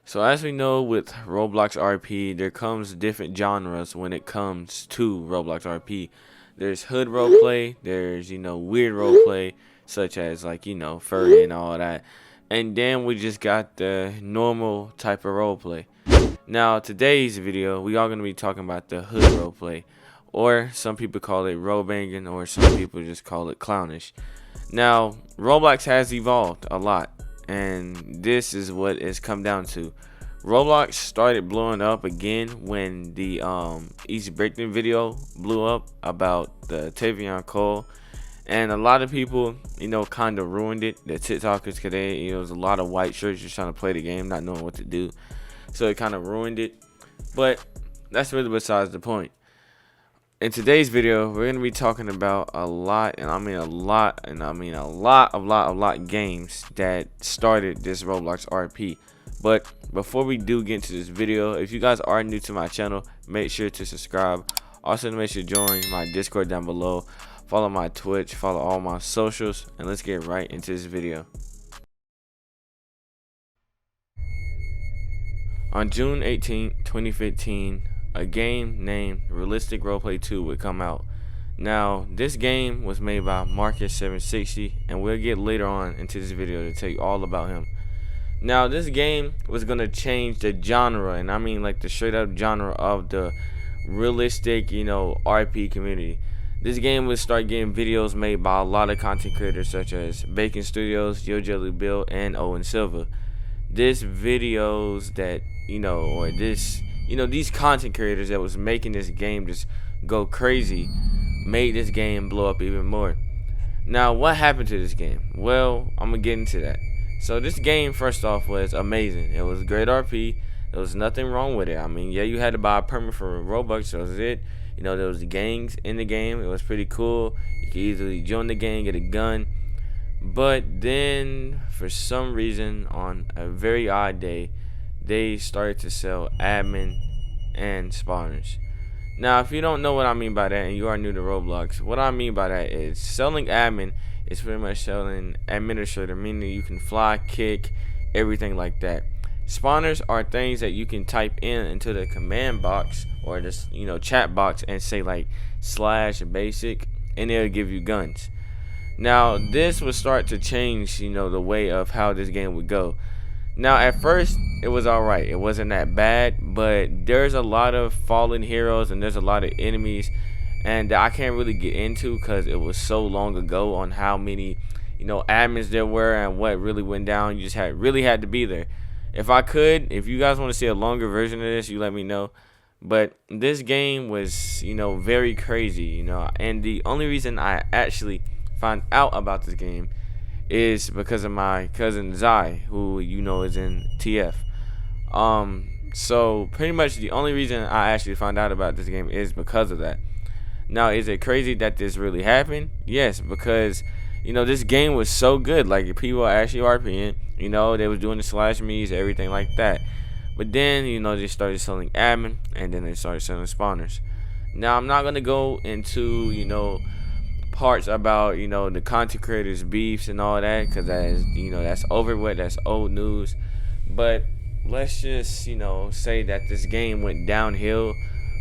So as we know with Roblox RP, there comes different genres when it comes to Roblox RP. There's hood roleplay, there's weird roleplay such as like furry and all that. And then we just got the normal type of roleplay. Now today's video we are going to be talking about the hood roleplay, or some people call it role banging, or some people just call it clownish. Now Roblox has evolved a lot, and this is what it's come down to. Roblox started blowing up again when the East Brickton video blew up about the Tavion Cole, and a lot of people kind of ruined it. The TikTokers today, it was a lot of white shirts just trying to play the game, not knowing what to do, so it kind of ruined it. But that's really besides the point. In today's video, we're going to be talking about a lot, and I mean a lot, and I mean a lot games that started this Roblox RP. But before we do get into this video, if you guys are new to my channel, make sure to subscribe. Also, make sure to join my Discord down below. Follow my Twitch, follow all my socials, and let's get right into this video. On June 18, 2015, a game named Realistic Roleplay 2 would come out. Now, this game was made by Marcus760, and we'll get later on into this video to tell you all about him. Now, this game was going to change the genre, and I mean like the straight up genre of the realistic, RP community. This game would start getting videos made by a lot of content creators such as Bacon Studios, Yo Jelly Bill, and Owen Silva. This videos that, these content creators that was making this game just go crazy made this game blow up even more. Now, what happened to this game? Well, I'm going to get into that. So this game, first off, was amazing. It was great RP. There was nothing wrong with it. I mean, yeah, you had to buy a permit for Robux, so that was it. There was gangs in the game. It was pretty cool. You could easily join the gang, get a gun. But then, for some reason, on a very odd day, they started to sell admin and spawners. Now, if you don't know what I mean by that, and you are new to Roblox, what I mean by that is selling admin is pretty much selling administrator, meaning you can fly, kick, everything like that. Spawners are things that you can type in into the command box or this chat box and say like /basic, and it'll give you guns. Now this would start to change the way of how this game would go. Now at first it was alright, it wasn't that bad, but there's a lot of fallen heroes and there's a lot of enemies, and I can't really get into because it was so long ago on how many admins there were and what really went down. You just really had to be there. If you guys want to see a longer version of this, you let me know. But this game was very crazy, and the only reason I actually found out about this game is because of my cousin Zai, who is in TF. So pretty much the only reason I actually found out about this game is because of that. Now, is it crazy that this really happened? Yes, because this game was so good. Like, people are actually RPing, they was doing the /me's, everything like that. But then they started selling admin, and then they started selling spawners. Now, I'm not gonna go into parts about the content creators beefs and all that, because that is that's over with, that's old news. But let's just say that this game went downhill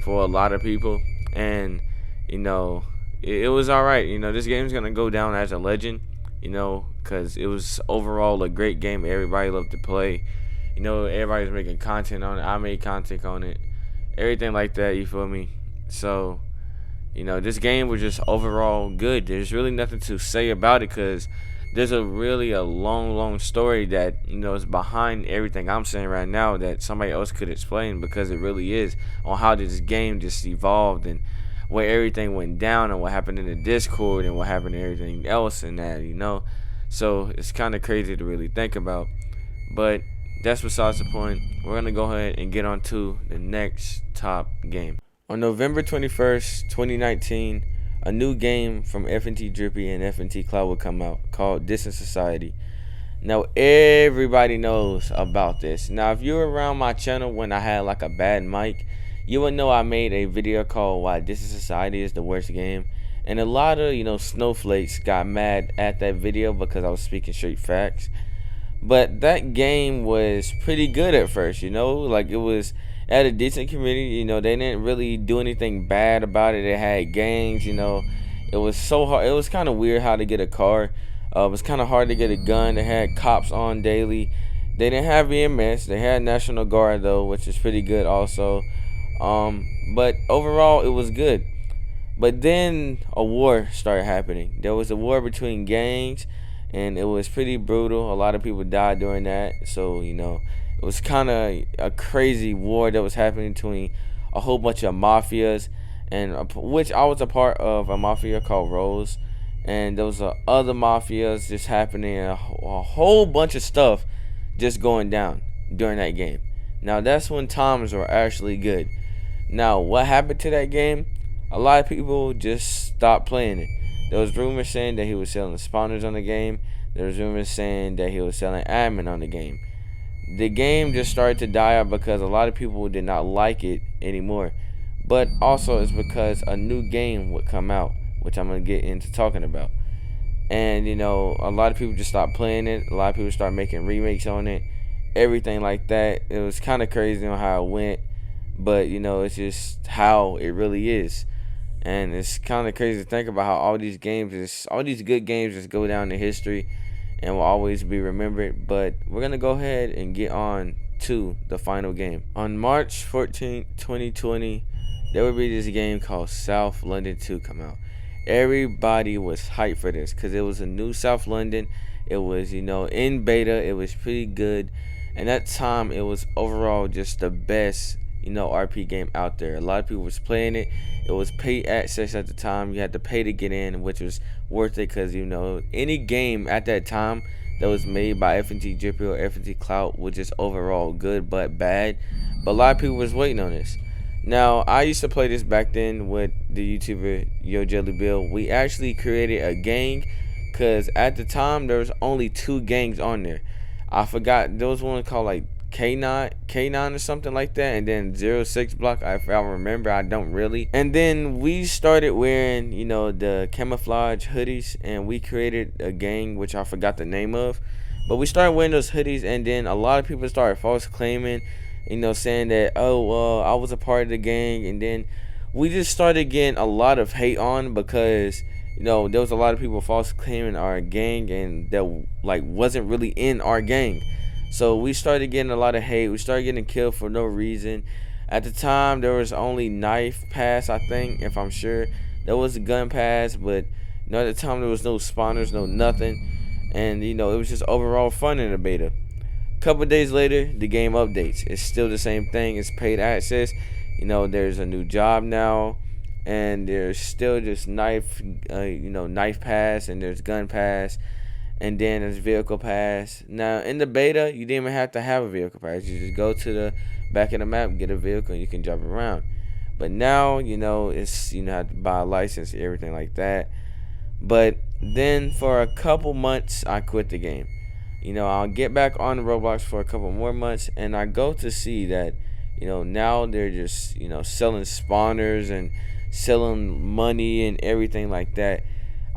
for a lot of people, and it was alright. This game's gonna go down as a legend, because it was overall a great game. Everybody loved to play. Everybody's making content on it. I made content on it, everything like that, you feel me? So this game was just overall good. There's really nothing to say about it, because there's a long story that is behind everything I'm saying right now that somebody else could explain, because it really is, on how this game just evolved and where everything went down and what happened in the Discord and what happened to everything else and that, so it's kind of crazy to really think about. But that's besides the point. We're gonna go ahead and get on to the next top game. On November 21st, 2019, a new game from FNT Drippy and FNT Cloud will come out called Distant Society. Now everybody knows about this. Now if you were around my channel when I had like a bad mic, you would know I made a video called Why Distant Society is the Worst Game. And a lot of snowflakes got mad at that video because I was speaking straight facts. But that game was pretty good at first, like it had a decent community. They didn't really do anything bad about it. It had gangs. It was so hard. It was kind of weird how to get a car. It was kind of hard to get a gun. They had cops on daily. They didn't have EMS. They had National Guard though, which is pretty good also. But overall, it was good. But then a war started happening. There was a war between gangs, and it was pretty brutal. A lot of people died during that. So, it was kind of a crazy war that was happening between a whole bunch of mafias, and which I was a part of a mafia called Rose. And there was other mafias just happening, a whole bunch of stuff just going down during that game. Now, that's when times were actually good. Now, what happened to that game? A lot of people just stopped playing it. There was rumors saying that he was selling spawners on the game. There was rumors saying that he was selling admin on the game. The game just started to die out because a lot of people did not like it anymore. But also it's because a new game would come out, which I'm going to get into talking about. And, a lot of people just stopped playing it. A lot of people started making remakes on it. Everything like that. It was kind of crazy on how it went. But, it's just how it really is. And it's kind of crazy to think about how all these good games just go down in history and will always be remembered. But we're going to go ahead and get on to the final game. On March 14th, 2020, there will be this game called South London 2 come out. Everybody was hyped for this because it was a new South London. It was, in beta. It was pretty good. And at that time, it was overall just the best RP game out there. A lot of people was playing it. It was paid access at the time. You had to pay to get in, which was worth it because any game at that time that was made by FNT Drippy or FNT Clout was just overall good but bad. But a lot of people was waiting on this. Now, I used to play this back then with the YouTuber Yo Jelly Bill. We actually created a gang because at the time there was only 2 gangs on there. I forgot, there was one called like K9 or something like that, and then 06 block. If I remember, I don't really. And then we started wearing the camouflage hoodies, and we created a gang which I forgot the name of, but we started wearing those hoodies. And then a lot of people started false claiming, saying that, oh, I was a part of the gang. And then we just started getting a lot of hate on because there was a lot of people false claiming our gang and that wasn't really in our gang. So we started getting a lot of hate. We started getting killed for no reason. At the time, there was only knife pass, I think, if I'm sure. There was a gun pass, but at the time there was no spawners, no nothing. And it was just overall fun in the beta. A couple days later, the game updates. It's still the same thing. It's paid access. There's a new job now, and there's still just knife pass, and there's gun pass. And then there's vehicle pass. Now, in the beta, you didn't even have to have a vehicle pass. You just go to the back of the map, get a vehicle, and you can drive around. But now, it's have to buy a license, everything like that. But then for a couple months, I quit the game. I'll get back on Roblox for a couple more months, and I go to see that, now they're just, selling spawners and selling money and everything like that.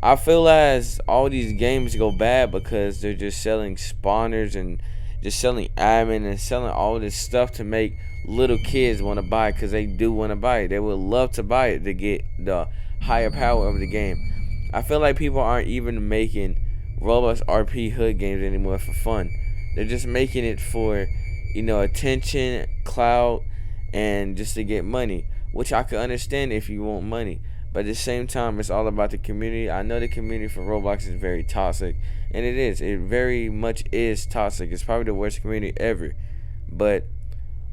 I feel as all these games go bad because they're just selling spawners and just selling admin and selling all this stuff to make little kids want to buy it because they do want to buy it. They would love to buy it to get the higher power of the game. I feel like people aren't even making Roblox RP hood games anymore for fun. They're just making it for, attention, clout, and just to get money, which I could understand if you want money. But at the same time, it's all about the community. I know the community for Roblox is very toxic, and it is. It very much is toxic. It's probably the worst community ever. But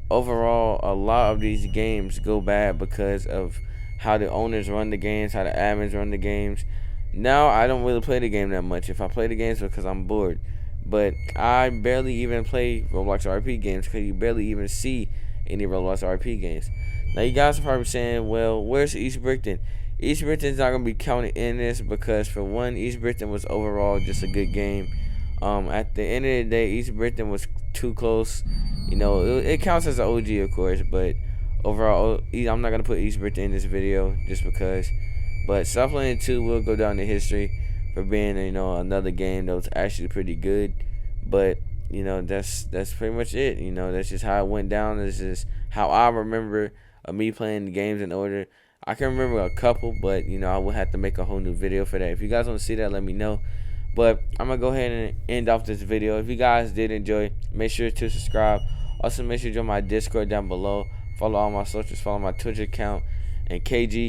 overall, a lot of these games go bad because of how the owners run the games, how the admins run the games. Now, I don't really play the game that much. If I play the games, it's because I'm bored. But I barely even play Roblox RP games because you barely even see any Roblox RP games. Now, you guys are probably saying, well, where's East Brickton? East Brickton's not going to be counted in this because, for one, East Brickton was overall just a good game. At the end of the day, East Brickton was too close. It counts as an OG, of course, but overall, I'm not going to put East Brickton in this video just because. But South London 2 will go down in history for being, another game that was actually pretty good. But, that's pretty much it. That's just how it went down. This is how I remember me playing the games in order. I can remember a couple, but I would have to make a whole new video for that. If you guys want to see that, let me know. But I'm gonna go ahead and end off this video. If you guys did enjoy, make sure to subscribe. Also, make sure to join my Discord down below. Follow all my socials. Follow my Twitch account and KG.